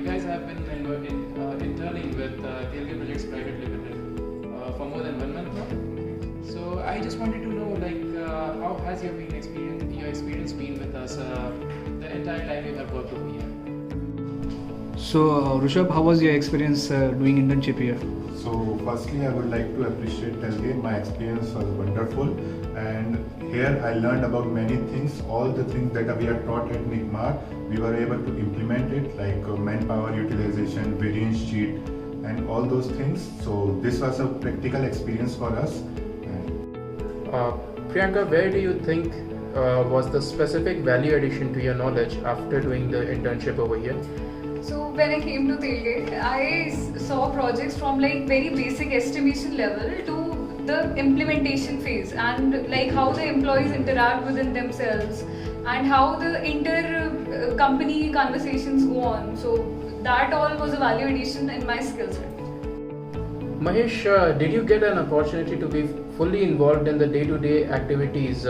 guys have been interning with Telge Projects Private Limited for more than 1 month now. So I just wanted to know, how has your experience been with us the entire time you have worked over here? So, Rishabh, how was your experience doing internship here? So firstly, I would like to appreciate Telge. My experience was wonderful, and here I learned about many things. All the things that we are taught at NICMAR, we were able to implement it, like manpower utilization, variance sheet, and all those things. So this was a practical experience for us. Priyanka, where do you think was the specific value addition to your knowledge after doing the internship over here? So when I came to Telge, I saw projects from very basic estimation level to the implementation phase, and how the employees interact within themselves and how the inter-company conversations go on. So that all was a value addition in my skill set. Mahesh, did you get an opportunity to be fully involved in the day-to-day activities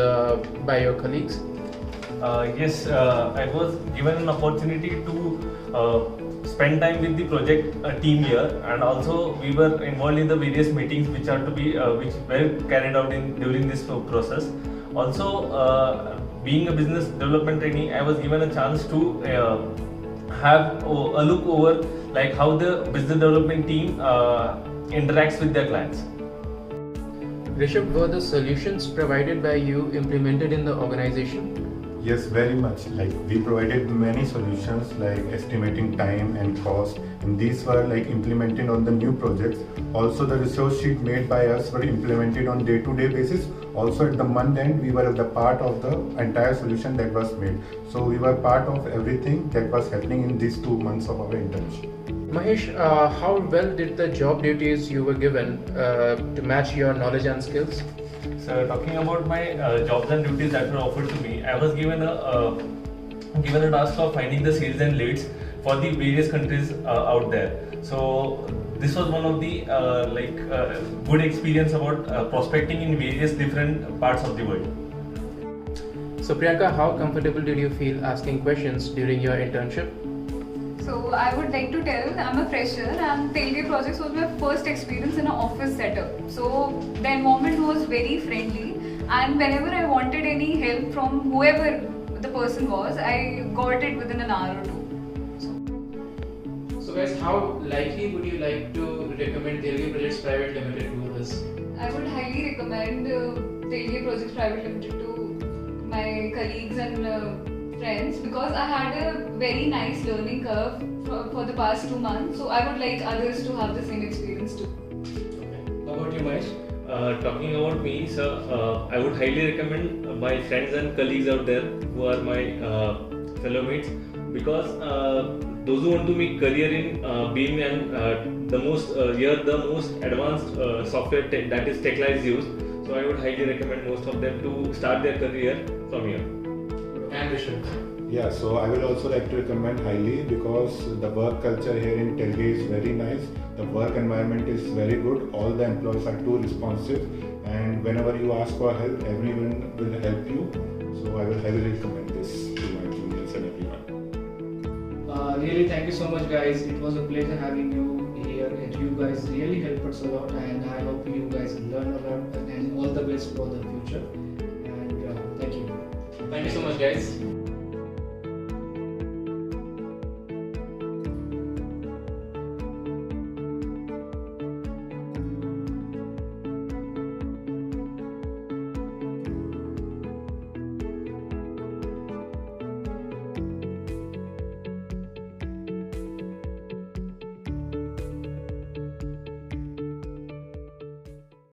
by your colleagues? Yes, I was given an opportunity to spend time with the project team here, and also we were involved in the various meetings which were carried out during this process. Also, being a business development trainee, I was given a chance to have a look over how the business development team interacts with their clients. Rishabh, were the solutions provided by you implemented in the organization? Yes, very much. We provided many solutions like estimating time and cost, and these were implemented on the new projects. Also, the resource sheet made by us were implemented on day-to-day basis. Also, at the month end, we were the part of the entire solution that was made. So we were part of everything that was happening in these 2 months of our internship. Mahesh, how well did the job duties you were given to match your knowledge and skills? So talking about my jobs and duties that were offered to me, I was given a task of finding the sales and leads for the various countries out there. So this was one of the good experience about prospecting in various different parts of the world. So Priyanka, how comfortable did you feel asking questions during your internship? So I would like to tell, I'm a fresher and Telge Projects was my first experience in an office setup. So the environment was very friendly, and whenever I wanted any help from whoever the person was, I got it within an hour or two. So guys, how likely would you like to recommend Telge Projects Private Limited to us? I would highly recommend Telge Projects Private Limited to my colleagues and friends, because I had a very nice learning curve for the past 2 months. So I would like others to have the same experience too. Okay. How about you, Mahesh? Talking about me, sir, I would highly recommend my friends and colleagues out there who are my fellow mates, because those who want to make career in being the most advanced software that is TechLive is used. So I would highly recommend most of them to start their career from here. And Rishabh? Yeah, so I will also like to recommend highly, because the work culture here in Telge is very nice. The work environment is very good. All the employees are too responsive, and whenever you ask for help, everyone will help you. So I will highly recommend this to my juniors and everyone. Really, thank you so much, guys. It was a pleasure having you here, and you guys really helped us a lot. And I hope you guys learn a lot, and all the best for the future. And thank you. Thank you so much, guys.